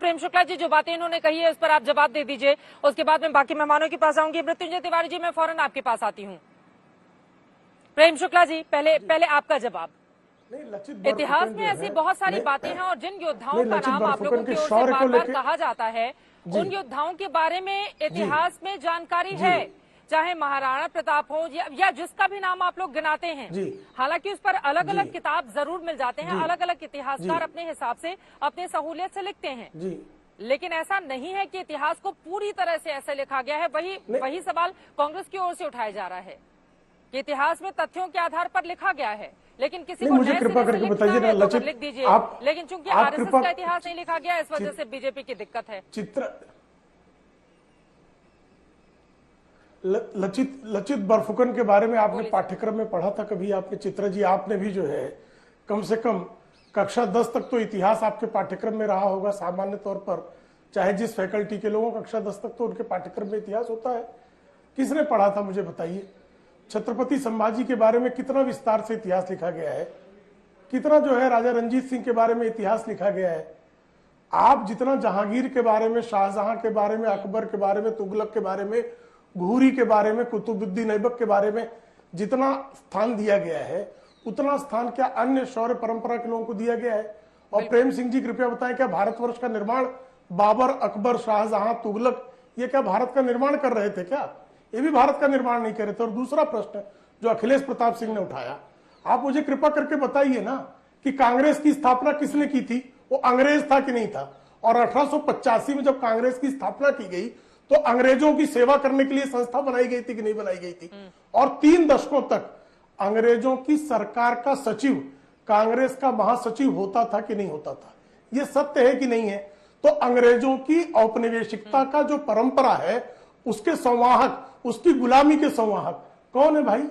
प्रेम शुक्ला जी जो बातें इन्होंने कही है उस पर आप जवाब दे दीजिए, उसके बाद मैं बाकी मेहमानों के पास आऊंगी। मृत्युंजय तिवारी जी, मैं फौरन आपके पास आती हूँ। प्रेम शुक्ला जी, पहले आपका जवाब। इतिहास में ऐसी बहुत सारी बातें हैं और जिन योद्धाओं का नाम आप लोगों की ओर से बार बार कहा जाता है, उन योद्धाओं के बारे में इतिहास में जानकारी है, चाहे महाराणा प्रताप हो या जिसका भी नाम आप लोग गिनाते हैं। हालांकि उस पर अलग अलग किताब जरूर मिल जाते हैं, अलग अलग इतिहासकार अपने हिसाब से अपने सहूलियत से लिखते हैं, लेकिन ऐसा नहीं है कि इतिहास को पूरी तरह से ऐसे लिखा गया है। वही सवाल कांग्रेस की ओर से उठाया जा रहा है कि इतिहास में तथ्यों के आधार पर लिखा गया है, लेकिन किसी को मुझे कृपा करके बताइए ना लचित, लिख दीजिए। लेकिन चूंकि आरएसएस का इतिहास नहीं लिखा गया, इस वजह से बीजेपी की दिक्कत है। लचित बरफुकन के बारे में आपने पाठ्यक्रम में पढ़ा था कभी? आपने चित्रा जी, आपने भी जो है कम से कम कक्षा 10 तक तो इतिहास आपके पाठ्यक्रम में रहा होगा सामान्य तौर पर, चाहे जिस फैकल्टी के लोगों कक्षा 10 तक तो उनके पाठ्यक्रम में इतिहास होता है। किसने पढ़ा था मुझे बताइए? छत्रपति संभाजी के बारे में कितना विस्तार से इतिहास लिखा गया है, कितना जो है राजा रंजीत सिंह के बारे में इतिहास लिखा गया है। आप जितना जहांगीर के बारे में, शाहजहां के बारे में, अकबर के बारे में, तुगलक के बारे में, घूरी के बारे में, कुतुबुद्दीन ऐबक के बारे में जितना स्थान दिया गया है, उतना स्थान क्या अन्य शौर्य परंपरा के लोगों को दिया गया है? और प्रेम सिंह जी कृपया बताएं, क्या भारतवर्ष का निर्माण बाबर, अकबर, शाहजहां, तुगलक ये क्या भारत का निर्माण कर रहे थे? क्या ये भी भारत का निर्माण नहीं कर रहे थे? और दूसरा प्रश्न जो अखिलेश प्रताप सिंह ने उठाया, आप मुझे कृपा करके बताइए ना कि कांग्रेस की स्थापना किसने की थी? वो अंग्रेज था कि नहीं था? और 1885 में जब कांग्रेस की स्थापना की गई तो अंग्रेजों की सेवा करने के लिए संस्था बनाई गई थी कि नहीं बनाई गई थी? और 3 दशकों तक अंग्रेजों की सरकार का सचिव कांग्रेस का महासचिव होता था कि नहीं होता था? ये सत्य है कि नहीं है? तो अंग्रेजों की औपनिवेशिकता का जो परंपरा है उसके संवाहक, उसकी गुलामी के संवाहक कौन है भाई?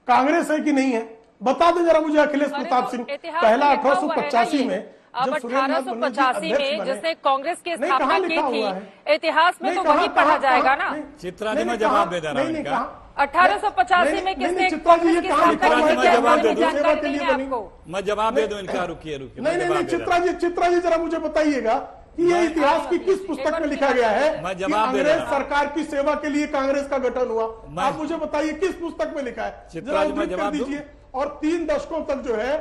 कांग्रेस है कि नहीं है? बता दें जरा मुझे अखिलेश प्रताप सिंह। पहला 1885 में, अब 1885 में जिसने कांग्रेस की स्थापना की थी, इतिहास में तो वही पढ़ा जाएगा ना। चित्रा जी मैं जवाब दे दे रहा हूँ। 1885 में किसने कांग्रेस की स्थापना की? जानकारी नहीं है आपको? मैं जवाब दे दूं इनका। रुकिए नहीं, चित्रा जी जरा मुझे बताइएगा कि ये इतिहास की किस पुस्तक में लिखा गया है कि अंग्रेज सरकार की सेवा के लिए कांग्रेस का गठन हुआ? आप मुझे बताइए किस पुस्तक में लिखा है, जरा उद्धृत कर दीजिए। और 3 दशकों तक जो है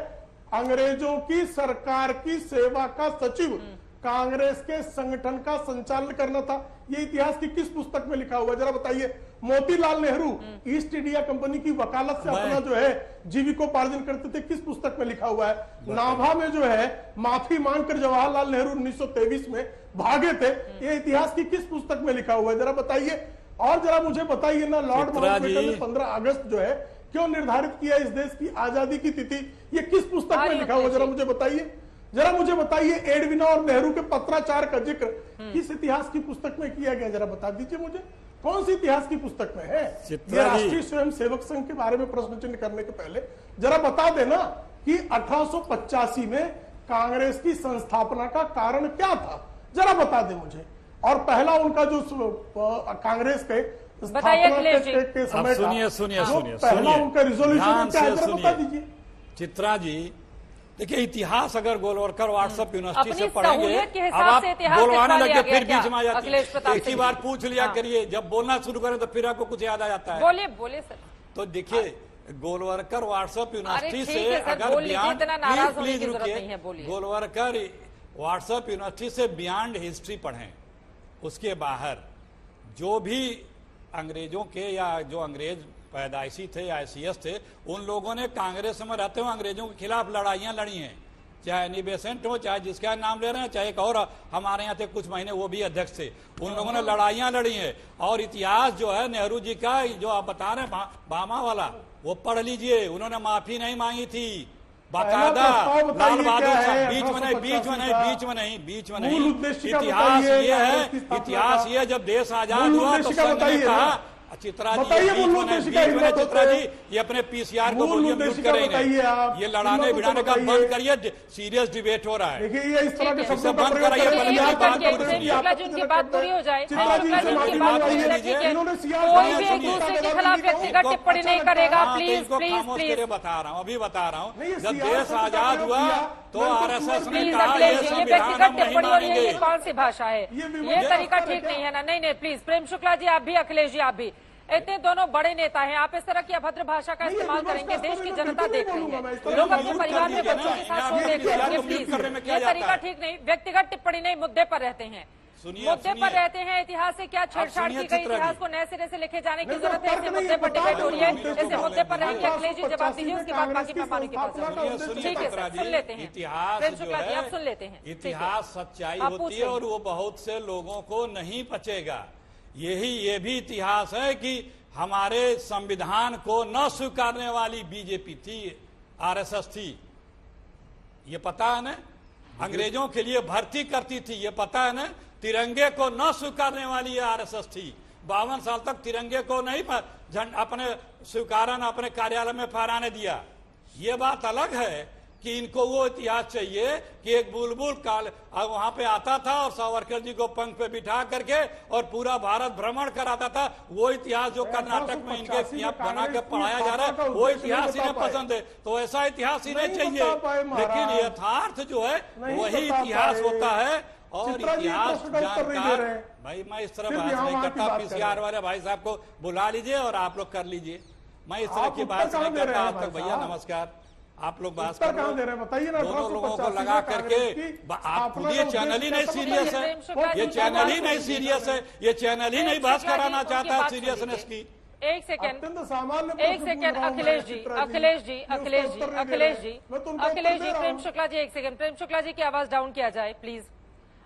अंग्रेजों की सरकार की सेवा का सचिव कांग्रेस के संगठन का संचालन करना था, ये इतिहास की किस पुस्तक में लिखा हुआ? जरा बताइए। Motilal Nehru east India company की वकालत से अपना जो है जीविकोपार्जन करते थे, किस पुस्तक में लिखा हुआ है? नाभा में जो है माफी मांगकर जवाहरलाल नेहरू 1923 में भागे थे, ये इतिहास की किस पुस्तक में लिखा हुआ है? जरा बताइए। और जरा मुझे बताइए ना, लॉर्ड माउंटबेटन ने 15 अगस्त जो है क्यों निर्धारित किया इस देश की आजादी की तिथि, ये किस पुस्तक में लिखा हुआ? जरा मुझे बताइए। जरा मुझे बताइए एडविना और नेहरू के पत्राचार का जिक्र किस इतिहास की पुस्तक में किया गया? जरा बता दीजिए मुझे, कौन सी इतिहास की पुस्तक में है? ये राष्ट्रीय स्वयं सेवक संघ के बारे में प्रश्न चिन्ह करने के पहले जरा बता देना कि 1885 में कांग्रेस की संस्थापना का कारण क्या था, जरा बता दे मुझे। और पहला उनका जो कांग्रेस के के समय सुनिए पहला उनका रिजोल्यूशन क्या है, जरा बता दीजिए। चित्रा जी देखिए, इतिहास अगर गोलवरकर व्हाट्सएप यूनिवर्सिटी से पढ़ेंगे, अब आप बोलवाने लगे फिर बीच में आ जाती है। एक ही बार पूछ लिया करिए, जब बोलना शुरू करें तो फिर आपको कुछ याद आ जाता है। बोलिए सर। तो देखिए, गोलवरकर व्हाट्सएप यूनिवर्सिटी से अगर बियॉन्ड, प्लीज रुकिए, गोलवरकर व्हाट्सएप यूनिवर्सिटी से बियॉन्ड हिस्ट्री पढ़ें, उसके बाहर जो भी अंग्रेजों के या जो अंग्रेज पैदाइशी थे या ICS थे, उन लोगों ने कांग्रेस में रहते हुए अंग्रेजों के खिलाफ लड़ाइयां लड़ी हैं, चाहे एनी बेसेंट हो, चाहे जिसका नाम ले रहे हैं, चाहे एक और हमारे यहाँ थे कुछ महीने वो भी अध्यक्ष थे, उन लोगों ने लड़ाइयां लड़ी हैं। और इतिहास जो है नेहरू जी का, जो आप बता रहे हैं बामा वाला, वो पढ़ लीजिए, उन्होंने माफी नहीं मांगी थी बाकायदा। लाल बहादुर बीच में नहीं। इतिहास ये है, इतिहास ये जब देश आजाद हुआ तो संघ ने कहा, चित्रा जी चित्रा जी ये अपने PCR को बोलिए म्यूट करें, ये लड़ाने भिड़ाने का बंद करिए, सीरियस डिबेट हो रहा है। देखिए ये इस तरह के शब्दों का प्रयोग उनकी बात पूरी हो जाए, कोई भी एक दूसरे के खिलाफ व्यक्तिगत टिप्पणी नहीं करेगा। प्लीज बता रहा हूँ, अभी बता रहा हूँ, जब देश आजाद हुआ तो आरएसएस ने प्लीज कहा अखिलेश ये जी, ये संविधान व्यक्तिगत हम नहीं टिप्पणी और मानेंगे। ये कौन सी भाषा है? ये तरीका ठीक नहीं है ना। नहीं, प्लीज प्रेम शुक्ला जी आप भी, अखिलेश जी आप भी, इतने दोनों बड़े नेता हैं, आप इस तरह की अभद्र भाषा का इस्तेमाल करेंगे? देश की जनता देख रही है, लोग अपने परिवार में बच्चों के साथ शो देख रहे हैं। प्लीज ये तरीका ठीक नहीं, व्यक्तिगत टिप्पणी नहीं, मुद्दे पर रहते हैं, मुद्दे पर रहते हैं। इतिहास से क्या छेड़छाड़ की गई, इतिहास को नए सिरे से लिखे जाने की जरूरत है। इसे मुद्दे पर डिबेट हो रही है, इसे मुद्दे पर रहेंगे। अखिलेश जी जवाब दीजिए, उसके बाद बाकी मेहमानों के पास जाऊंगी। ठीक है सर, सुन लेते हैं। इतिहास प्रेम जो शुक्ला जी है, आप सुन लेते हैं। इतिहास सच्चाई आप होती पूछ है लें। और वो बहुत से लोगों को नहीं पचेगा। ये भी इतिहास है कि हमारे संविधान को न स्वीकारने वाली बीजेपी थी, आरएसएस थी, ये पता है ना। अंग्रेजों के लिए भर्ती करती थी, ये पता है ना। तिरंगे को न स्वीकारने वाली ये आरएसएस थी। 52 साल तक तिरंगे को नहीं अपने स्वीकारन अपने कार्यालय में फहराने दिया। ये बात अलग है कि इनको वो इतिहास चाहिए कि एक बुलबुल काल वहां पे आता था और सावरकर जी को पंख पे बिठा करके और पूरा भारत भ्रमण कराता था। वो इतिहास जो कर्नाटक में इनके यहाँ बना के पढ़ाया जा रहा है, वो इतिहास इन्हें पसंद है, तो ऐसा इतिहास इन्हें चाहिए। लेकिन यथार्थ जो है वही इतिहास होता है। और इतिहास जानकार भाई, मैं इस तरह बात नहीं करता। पीसीआर वाले भाई साहब को बुला लीजिए और आप लोग कर लीजिए। मैं इस तरह की बात नहीं करता आज तक। भैया नमस्कार, आप लोग बात कर रहे हैं, बताइए ना। दोनों लोगों को लगा करके आप खुद, ये चैनल ही नहीं सीरियस है, ये चैनल ही नहीं सीरियस है, ये चैनल ही नहीं बात कराना चाहता सीरियसनेस की। एक सेकेंड, एक सेकेंड अखिलेश जी, अखिलेश जी, अखिलेश जी, अखिलेश जी, अखिलेश जी, प्रेम शुक्ला जी एक सेकेंड, प्रेम शुक्ला जी की आवाज डाउन किया जाए प्लीज।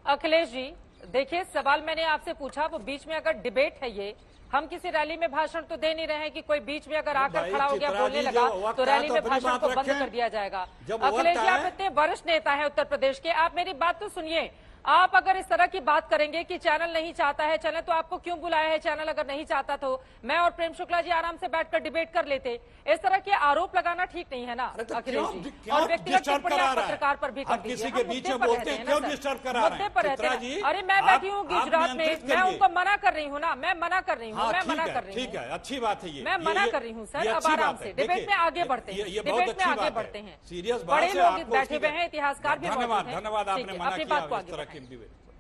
अखिलेश जी देखिए, सवाल मैंने आपसे पूछा, वो बीच में अगर डिबेट है, ये हम किसी रैली में भाषण तो दे नहीं रहे हैं कि कोई बीच में अगर आकर खड़ा हो गया बोलने लगा तो रैली में भाषण को बंद कर दिया जाएगा। अखिलेश जी आप इतने वरिष्ठ नेता हैं उत्तर प्रदेश के, आप मेरी बात तो सुनिए। आप अगर इस तरह की बात करेंगे कि चैनल नहीं चाहता है, चैनल तो आपको क्यों बुलाया है? चैनल अगर नहीं चाहता तो मैं और प्रेम शुक्ला जी आराम से बैठकर डिबेट कर लेते। इस तरह के आरोप लगाना ठीक नहीं है ना अखिलेश जी। और व्यक्तिगत टिप्पणी पत्रकार पर भी कर दीजिए। किसी के बीच में बोलते हैं, क्यों डिस्टर्ब करा रहे हैं? मुद्दे पर रहते हैं। अरे मैं बैठी हूँ गुजरात में, मैं उनको मना कर रही हूँ ना, मैं मना कर रही हूँ, मैं मना कर रही हूँ। ठीक है, अच्छी बात है ये, मैं मना कर रही हूँ सर। अब आराम से डिबेट में आगे बढ़ते हैं, डिबेट में आगे बढ़ते हैं। सीरियस बड़े लोग बैठे हुए हैं, इतिहासकार भी। धन्यवाद, धन्यवाद, आपने मना अपनी किया बात को इस तरह की डिबेट।